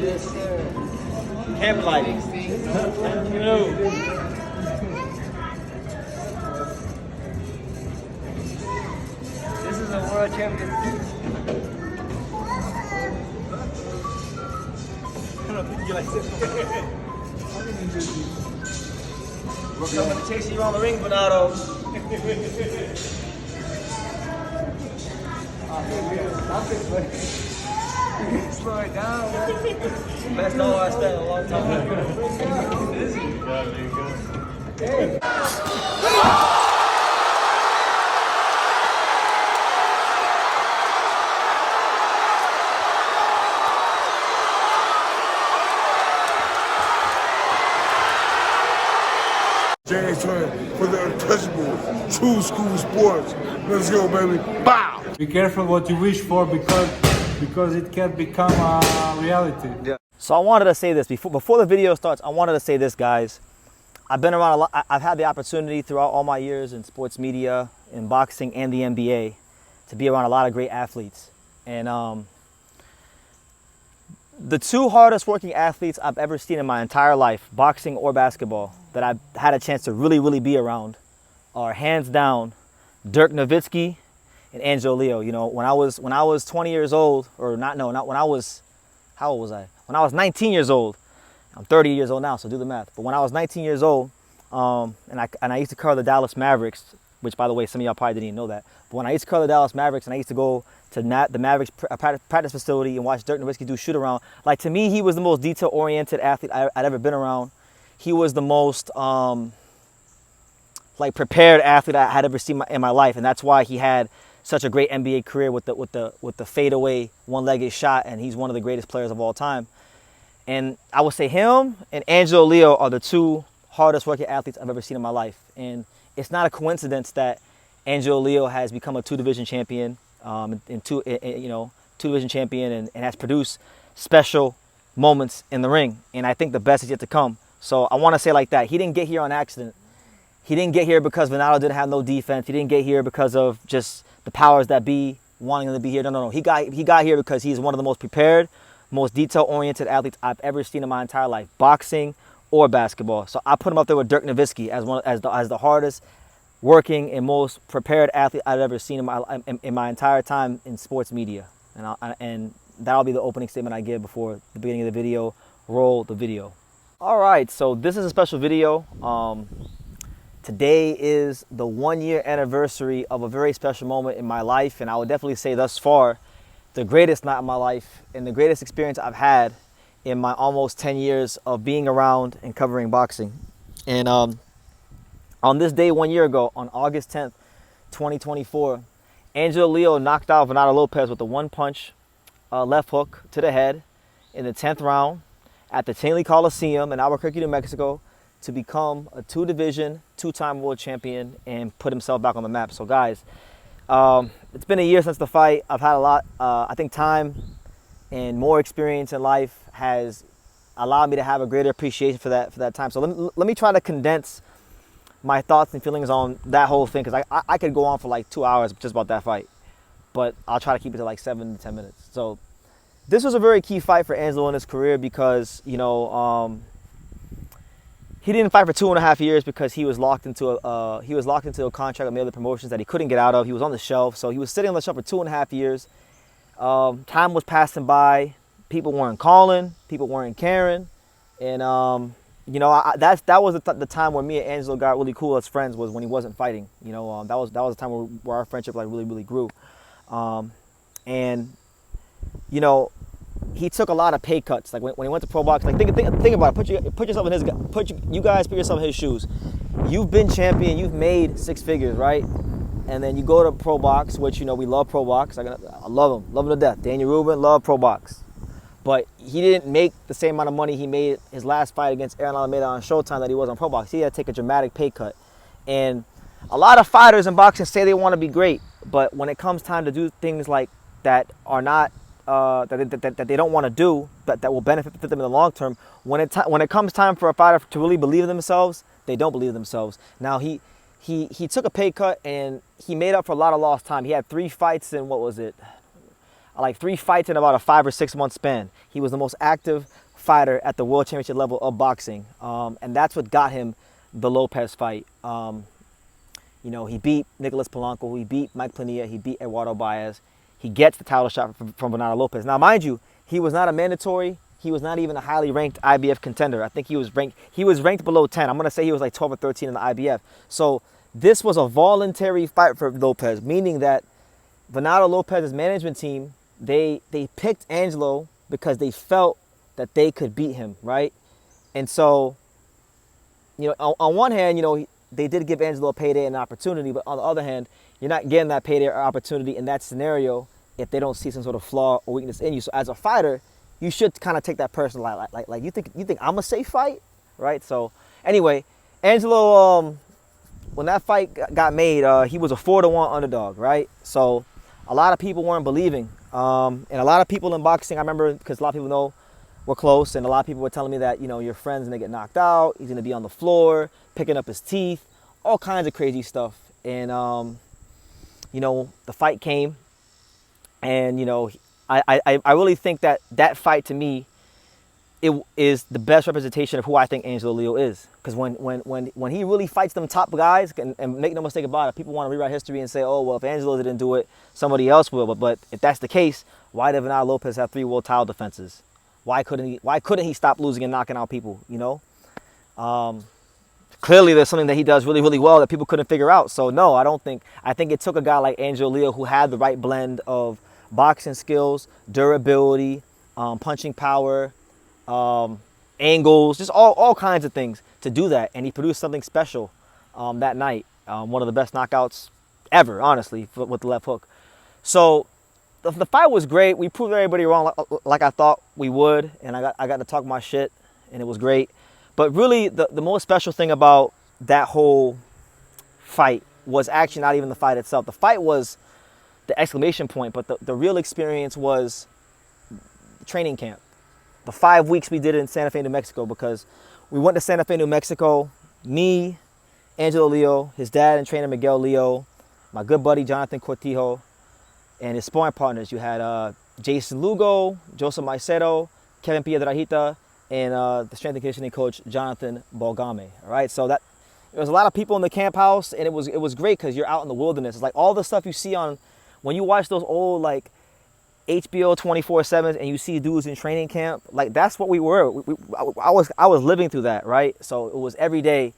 Yes, sir. Camp life. You know. This is a world champion. We're coming to chase you around the ring, Venado. Slow it down. Best dog I spent in a long time. Hey. James Turner for the untouchable true school sports. Let's go, baby. Bow! Be careful what you wish for because it can become a reality. Yeah. So I wanted to say this before the video starts. I wanted to say this, guys. I've been around a lot. I've had the opportunity throughout all my years in sports media, in boxing, and the NBA to be around a lot of great athletes. And the two hardest working athletes I've ever seen in my entire life, boxing or basketball, that I've had a chance to really be around are hands down Dirk Nowitzki and Angelo Leo. You know, when I was 20 years old, or not when I was, how old was I? When I was 19 years old. I'm 30 years old now, so do the math. But when I was 19 years old, and I used to cover the Dallas Mavericks, which, by the way, some of y'all probably didn't even know that. But when I used to cover the Dallas Mavericks, and I used to go to the Mavericks practice facility and watch Dirk Nowitzki do shoot around, like, to me, he was the most detail-oriented athlete I'd ever been around. He was the most prepared athlete I had ever seen in my life, and that's why he had such a great NBA career with the fadeaway one-legged shot, and he's one of the greatest players of all time. And I would say him and Angelo Leo are the two hardest working athletes I've ever seen in my life. And it's not a coincidence that Angelo Leo has become a two-division champion, two-division champion, and has produced special moments in the ring. And I think the best is yet to come. So I want to say like that. He didn't get here on accident. He didn't get here because Venado didn't have no defense. He didn't get here because of just the powers that be wanting him to be here. No. He got here because he's one of the most prepared, most detail-oriented athletes I've ever seen in my entire life, boxing or basketball. So I put him up there with Dirk Nowitzki as the hardest working and most prepared athlete I've ever seen in my entire time in sports media. And that'll be the opening statement I give before the beginning of the video. Roll the video. All right, so this is a special video. Today is the 1-year anniversary of a very special moment in my life, and I would definitely say thus far the greatest night of my life and the greatest experience I've had in my almost 10 years of being around and covering boxing. And on this day 1 year ago, on August 10th, 2024, Angelo Leo knocked out Venado Lopez with a one-punch left hook to the head in the 10th round at the Tinley Coliseum in Albuquerque, New Mexico, to become a two-division, two-time world champion and put himself back on the map. So, guys, it's been a year since the fight. I've had a lot. I think time and more experience in life has allowed me to have a greater appreciation for that time. So let me try to condense my thoughts and feelings on that whole thing, because I could go on for like 2 hours just about that fight, but I'll try to keep it to like 7 to 10 minutes. So this was a very key fight for Angelo in his career because, you know, he didn't fight for 2.5 years because he was locked into a contract with many other promotions that he couldn't get out of. He was on the shelf, so he was sitting on the shelf for 2.5 years. Time was passing by. People weren't calling. People weren't caring, and you know, that was the time where me and Angelo got really cool as friends, was when he wasn't fighting. You know, that was the time where our friendship like really grew, and you know, he took a lot of pay cuts. Like when he went to pro boxing, like think about it. Put yourself in his put yourself in his shoes. You've been champion. You've made 6 figures, right? And then you go to pro box, which, you know, we love pro box. I love him to death. Daniel Rubin, love pro box. But he didn't make the same amount of money he made his last fight against Aaron Alameda on Showtime that he was on pro box. He had to take a dramatic pay cut. And a lot of fighters in boxing say they want to be great, but when it comes time to do things like that are not that they don't want to do, that will benefit them in the long term, when it comes time for a fighter to really believe in themselves, they don't believe in themselves. Now he took a pay cut and he made up for a lot of lost time. He had 3 fights in, what was it? like 3 fights in about a 5 or 6 month span. He was the most active fighter at the world championship level of boxing, and that's what got him the Lopez fight. You know, he beat Nicholas Polanco, he beat Mike Plania, he beat Eduardo Baez. He gets the title shot from Venado Lopez. Now, mind you, he was not a mandatory. He was not even a highly ranked IBF contender. I think he was ranked below 10. I'm going to say he was like 12 or 13 in the IBF. So this was a voluntary fight for Lopez, meaning that Venado Lopez's management team, they picked Angelo because they felt that they could beat him, right? And so, you know, on one hand, you know, they did give Angelo a payday and an opportunity, but on the other hand, you're not getting that payday or opportunity in that scenario if they don't see some sort of flaw or weakness in you. So as a fighter, you should kind of take that personal, like you think I'm a safe fight, right? So anyway, Angelo, when that fight got made, he was a 4-1 underdog, right? So a lot of people weren't believing, and a lot of people in boxing, I remember, because a lot of people know we're close, and a lot of people were telling me that, you know, your friend's gonna get knocked out, he's gonna be on the floor, picking up his teeth, all kinds of crazy stuff. And you know, the fight came, and you know, I really think that that fight, to me, it is the best representation of who I think Angelo Leo is. Because when he really fights them top guys, and make no mistake about it, people want to rewrite history and say, oh, well, if Angelo didn't do it, somebody else will. But if that's the case, why did Venado Lopez have 3 world title defenses? Why couldn't he stop losing and knocking out people, you know? Clearly there's something that he does really, really well that people couldn't figure out. So no, I think it took a guy like Angelo Leo who had the right blend of boxing skills, durability, punching power, angles, just all kinds of things to do that. And he produced something special that night. One of the best knockouts ever, honestly, with the left hook. So the fight was great. We proved everybody wrong like I thought we would. And I got to talk my shit, and it was great. But really, the most special thing about that whole fight was actually not even the fight itself. The fight was the exclamation point, but the real experience was training camp. The 5 weeks we did it in Santa Fe, New Mexico, because we went to Santa Fe, New Mexico, me, Angelo Leo, his dad and trainer Miguel Leo, my good buddy Jonathan Cortijo, and his sparring partners. You had Jason Lugo, Joseph Maicero, Kevin Piedrahita, and the strength and conditioning coach Jonathan Balgame. All right, so there was a lot of people in the camp house, and it was great because you're out in the wilderness. It's like all the stuff you see on when you watch those old like HBO 24/7s and you see dudes in training camp. Like that's what we were. I was living through that, right? So it was every day,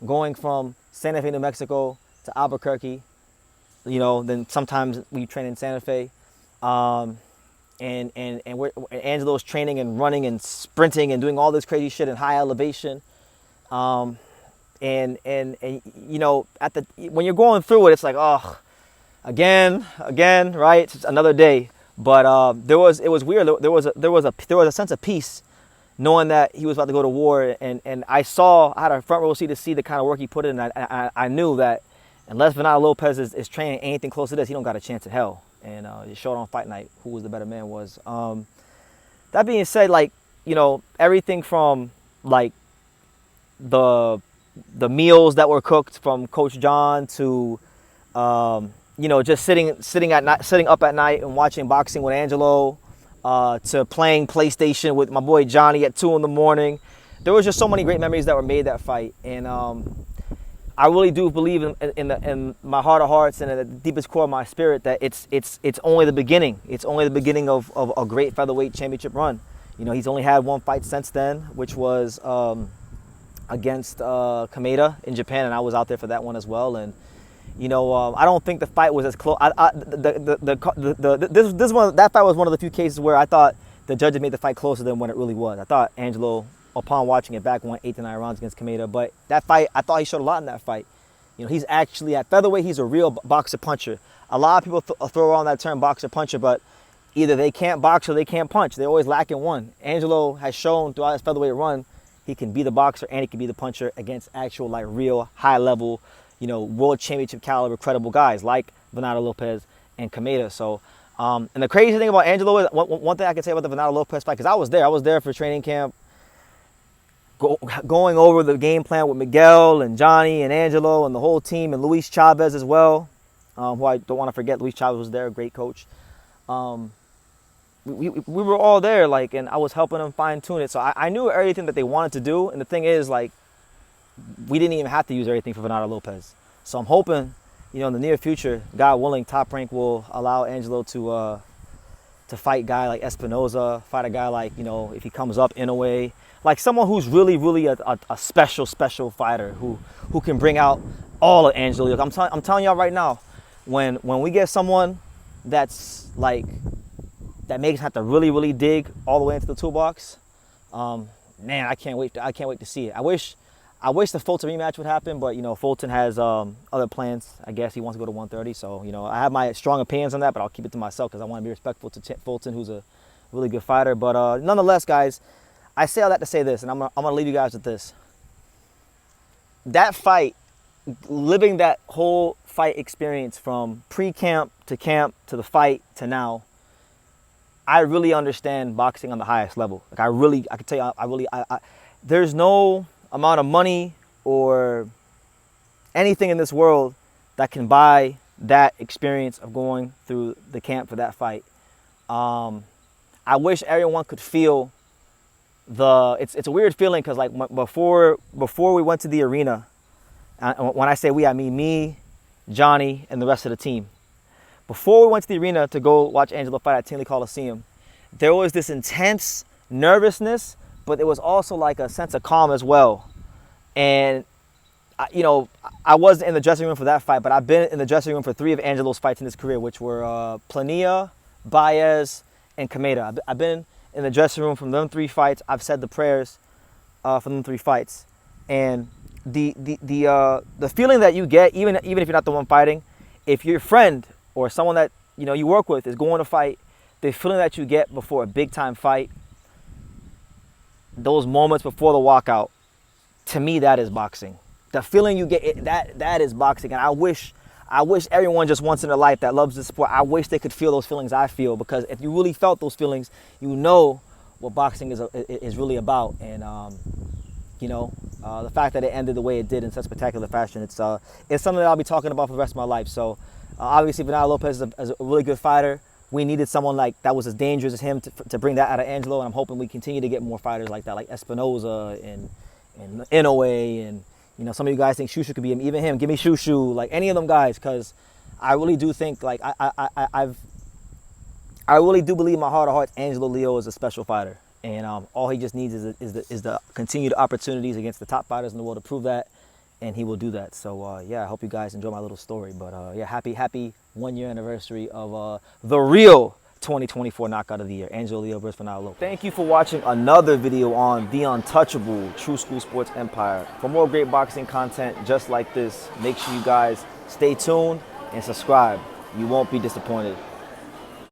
going from Santa Fe, New Mexico to Albuquerque. You know, then sometimes we train in Santa Fe. And Angelo's training and running and sprinting and doing all this crazy shit in high elevation, and you know, when you're going through it, it's like, oh, again, right? It's another day. But it was weird. There was a sense of peace, knowing that he was about to go to war, and I had a front row seat to see the kind of work he put in. And I knew that unless Venado Lopez is training anything close to this, he don't got a chance in hell. And it showed on fight night who was the better man was. That being said, like, you know, everything from like the meals that were cooked from Coach John to you know, just sitting up at night and watching boxing with Angelo, to playing PlayStation with my boy Johnny at 2 in the morning. There was just so many great memories that were made that fight, and I really do believe in my heart of hearts and at the deepest core of my spirit that it's only the beginning. It's only the beginning of a great featherweight championship run. You know, he's only had 1 fight since then, which was against Kameda in Japan, and I was out there for that one as well. And you know, I don't think the fight was as close. That fight was one of the few cases where I thought the judges made the fight closer than what it really was. I thought Angelo, upon watching it back, won 8 to 9 rounds against Kameda. But that fight, I thought he showed a lot in that fight. You know, he's actually at featherweight, he's a real boxer puncher. A lot of people throw around that term boxer puncher, but either they can't box or they can't punch. They're always lacking one. Angelo has shown throughout his featherweight run he can be the boxer and he can be the puncher against actual, like, real high level, you know, world championship caliber credible guys like Venado Lopez and Kameda. So and the crazy thing about Angelo is one thing I can say about the Venado Lopez fight, because I was there for training camp, going over the game plan with Miguel and Johnny and Angelo and the whole team, and Luis Chavez as well, who I don't want to forget. Luis Chavez was there, a great coach. we were all there, like, and I was helping them fine tune it. So I knew everything that they wanted to do. And the thing is, like, we didn't even have to use everything for Venado Lopez. So I'm hoping, you know, in the near future, God willing, Top Rank will allow Angelo to fight a guy like Espinoza, fight a guy like, you know, if he comes up in a way, like someone who's really, really a special fighter who can bring out all of Angelo Leo. I'm telling y'all right now, when we get someone that's like, that makes us have to really, really dig all the way into the toolbox, man, I can't wait to see it. I wish the Fulton rematch would happen, but, you know, Fulton has other plans. I guess he wants to go to 130. So, you know, I have my strong opinions on that, but I'll keep it to myself because I want to be respectful to Fulton, who's a really good fighter. But nonetheless, guys, I say all that to say this, and I'm gonna leave you guys with this. That fight, living that whole fight experience from pre-camp to the fight to now, I really understand boxing on the highest level. Like I can tell you, there's no amount of money or anything in this world that can buy that experience of going through the camp for that fight. I wish everyone could feel it's a weird feeling because, like, before we went to the arena, when I say we, I mean me, Johnny, and the rest of the team. Before we went to the arena to go watch Angelo fight at Tinley Coliseum, there was this intense nervousness, but there was also like a sense of calm as well. And, you know, I wasn't in the dressing room for that fight, but I've been in the dressing room for 3 of Angelo's fights in his career, which were Planilla, Baez, and Kameda. I've been in the dressing room from them 3 fights. I've said the prayers for them 3 fights. And the feeling that you get, even if you're not the one fighting, if your friend or someone that, you know, you work with is going to fight, the feeling that you get before a big time fight, those moments before the walkout, to me, that is boxing. The feeling you get, that is boxing. And I wish everyone just once in their life that loves the sport, I wish they could feel those feelings I feel, because if you really felt those feelings, you know what boxing is really about. And you know, the fact that it ended the way it did in such spectacular fashion, it's something that I'll be talking about for the rest of my life. So obviously, Venado Lopez is a really good fighter. We needed someone like that was as dangerous as him to bring that out of Angelo, and I'm hoping we continue to get more fighters like that, like Espinoza and Inoue, and, you know, some of you guys think Shushu could be him. Even him, give me Shushu, like any of them guys, because I really do think, like, I really do believe in my heart of hearts Angelo Leo is a special fighter, and all he just needs is the continued opportunities against the top fighters in the world to prove that, and he will do that. So yeah, I hope you guys enjoy my little story. But yeah, happy 1-year anniversary of the real 2024 knockout of the year, Angelo Leo versus Venado Lopez. Thank you for watching another video on the untouchable True School Sports Empire. For more great boxing content just like this, make sure you guys stay tuned and subscribe. You won't be disappointed.